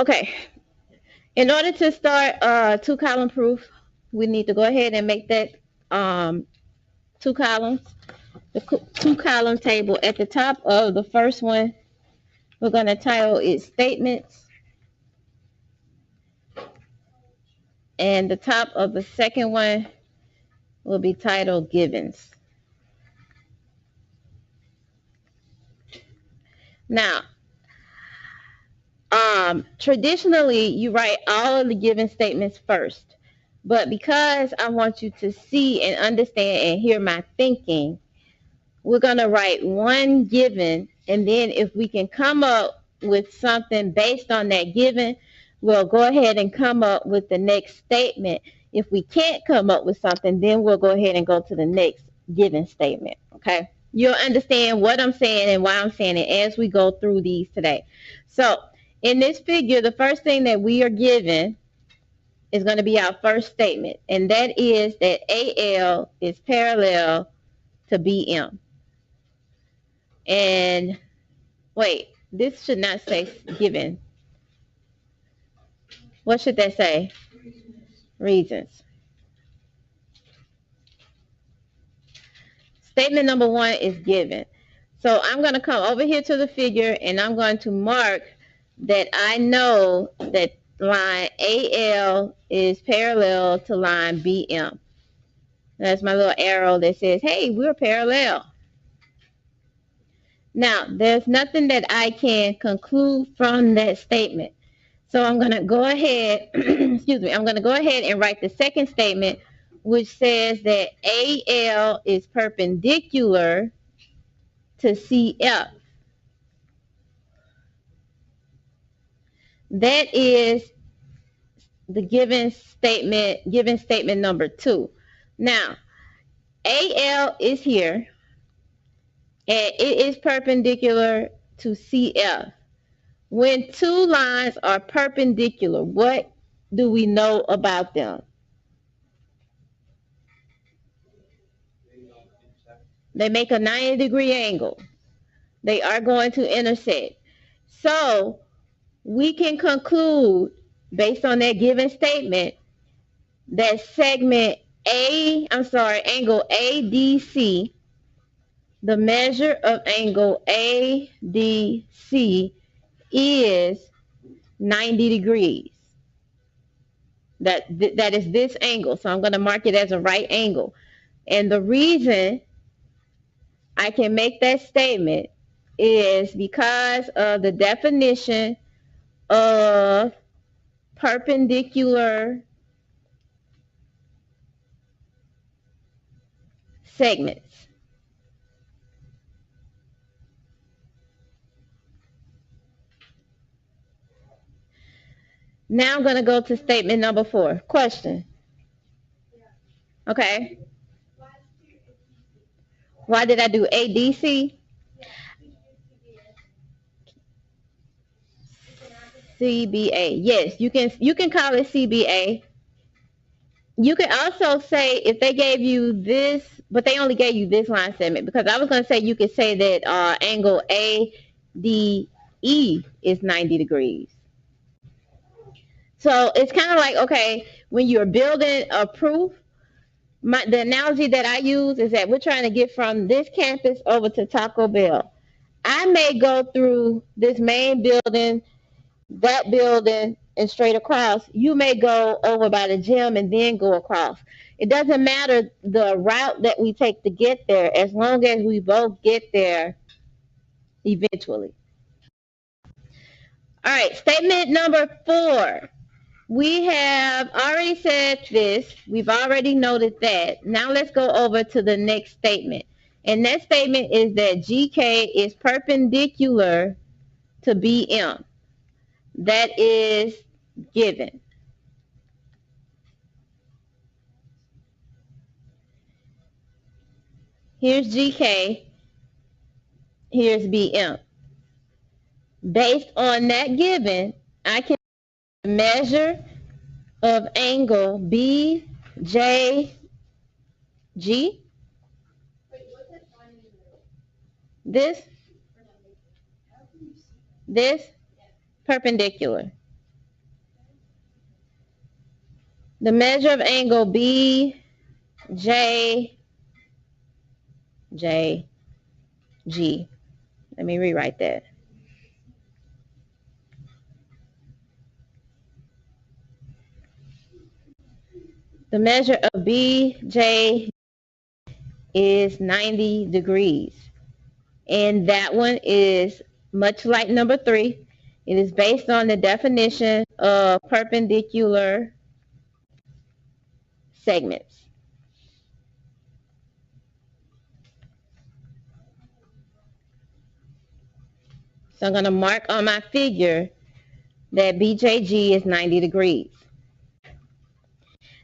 Okay, in order to start two column proof, we need to go ahead and make that um, two columns. The two column table at the top of the first one, we're going to title it statements, and the top of the second one will be titled givens. Now, traditionally, you write all of the given statements first, but because I want you to see and understand and hear my thinking, we're going to write one given, and then if we can come up with something based on that given, we'll go ahead and come up with the next statement. If we can't come up with something, then we'll go ahead and go to the next given statement. Okay, you'll understand what I'm saying and why I'm saying it as we go through these today. So in this figure, the first thing that we are given is going to be our first statement, and that is that AL is parallel to BM. And wait, this should not say given. What should that say? Reasons. Statement number one is given. So I'm going to come over here to the figure and I'm going to mark that I know that line AL is parallel to line BM. That's my little arrow that says, hey, we're parallel. Now, there's nothing that I can conclude from that statement. So I'm going to go ahead, excuse me, I'm going to go ahead and write the second statement, which says that AL is perpendicular to CF. That is the given statement number two. Now, AL is here, and it is perpendicular to CF. When two lines are perpendicular, what do we know about them? They make a 90-degree angle. They are going to intersect. So we can conclude, based on that given statement, that angle ADC, the measure of angle ADC is 90 degrees. That is this angle. So I'm going to mark it as a right angle. And the reason I can make that statement is because of the definition of perpendicular segments. Now I'm going to go to statement number 4. Question. Okay. Why did I do ADC? CBA. Yes, you can call it CBA. You can also say, if they gave you this, but they only gave you this line segment, because I was going to say you could say that angle ADE is 90 degrees. So it's kind of like, okay, when you're building a proof, the analogy that I use is that we're trying to get from this campus over to Taco Bell. I may go through this main building, that building, and straight across. You may go over by the gym and then go across. It doesn't matter the route that we take to get there, as long as we both get there eventually. All right, statement number 4. We have already said this. We've already noted that. Now let's go over to the next statement. And that statement is that GK is perpendicular to BM. That is given. Here's GK. Here's BM. Based on that given, I can measure of angle BJG. This perpendicular. The measure of angle BJG. Let me rewrite that. The measure of BJ is 90 degrees. And that one is much like number 3. It is based on the definition of perpendicular segments. So I'm going to mark on my figure that BJG is 90 degrees.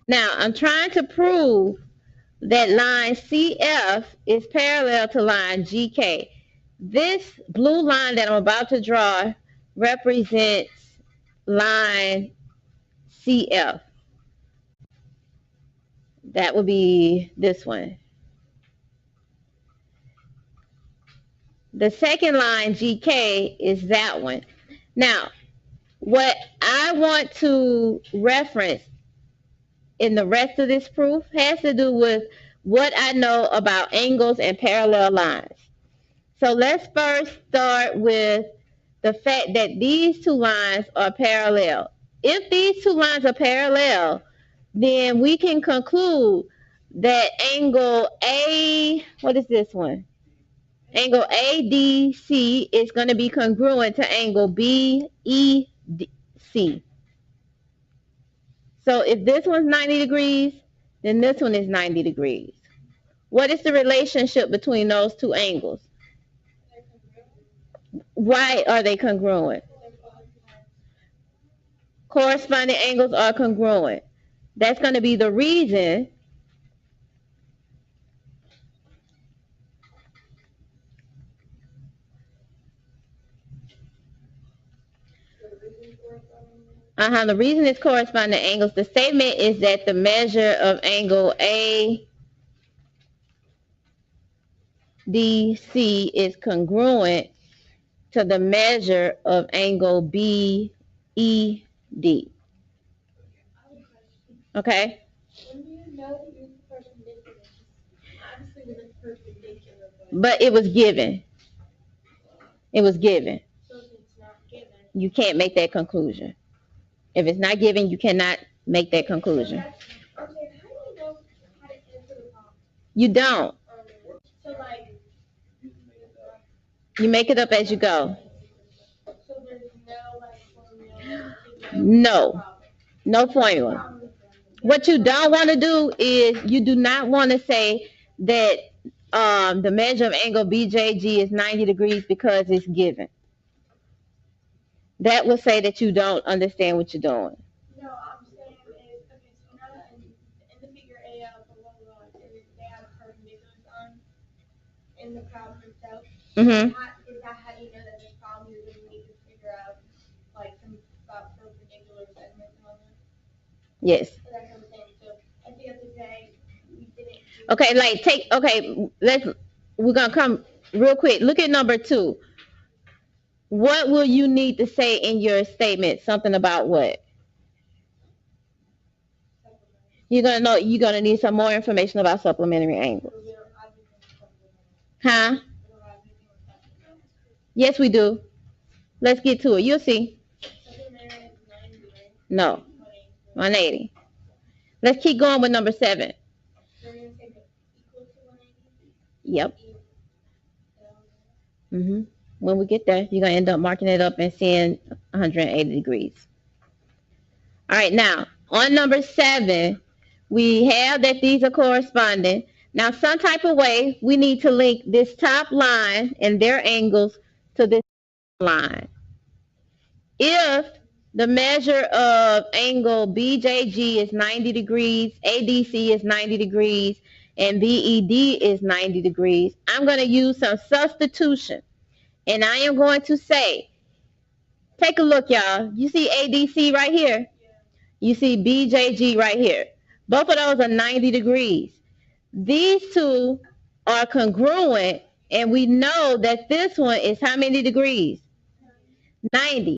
Now, I'm trying to prove that line CF is parallel to line GK. This blue line that I'm about to draw represents line CF. That would be this one. The second line, GK, is that one. Now, what I want to reference in the rest of this proof has to do with what I know about angles and parallel lines. So let's first start with the fact that these two lines are parallel. If these two lines are parallel, then we can conclude that angle A, what is this one? Angle ADC is going to be congruent to angle BEC. So if this one's 90 degrees, then this one is 90 degrees. What is the relationship between those two angles? Why are they congruent? Corresponding angles are congruent. That's going to be the reason the reason it's corresponding angles. The statement is that the measure of angle ADC is congruent to the measure of angle BED. Okay? But it was given. It was given. You can't make that conclusion. If it's not given, you cannot make that conclusion. You don't. You make it up as you go. No. No formula. What you don't want to do is you do not want to say that the measure of angle BJG is 90 degrees because it's given. That will say that you don't understand what you're doing. No, I'm saying is, okay, so you know in the figure A of the one, they have a perpendicular on in the problem itself. Mm-hmm. Is that how you know that this problem you're going to need to figure out like some about perpendicular segments and all that? Yes. So that's what I'm saying. So at the end of the day, we didn't. We're gonna come real quick. Look at number 2. What will you need to say in your statement? Something about what? You're gonna need some more information about supplementary angles. Huh? Yes, we do. Let's get to it. You'll see. No. 180. Let's keep going with number 7. Yep. When we get there, you're going to end up marking it up and seeing 180 degrees. All right, now, on number 7, we have that these are corresponding. Now, some type of way, we need to link this top line and their angles to this line. If the measure of angle BJG is 90 degrees, ADC is 90 degrees, and BED is 90 degrees, I'm going to use some substitution. And I am going to say, take a look, y'all. You see ADC right here? You see BJG right here. Both of those are 90 degrees. These two are congruent, and we know that this one is how many degrees? 90.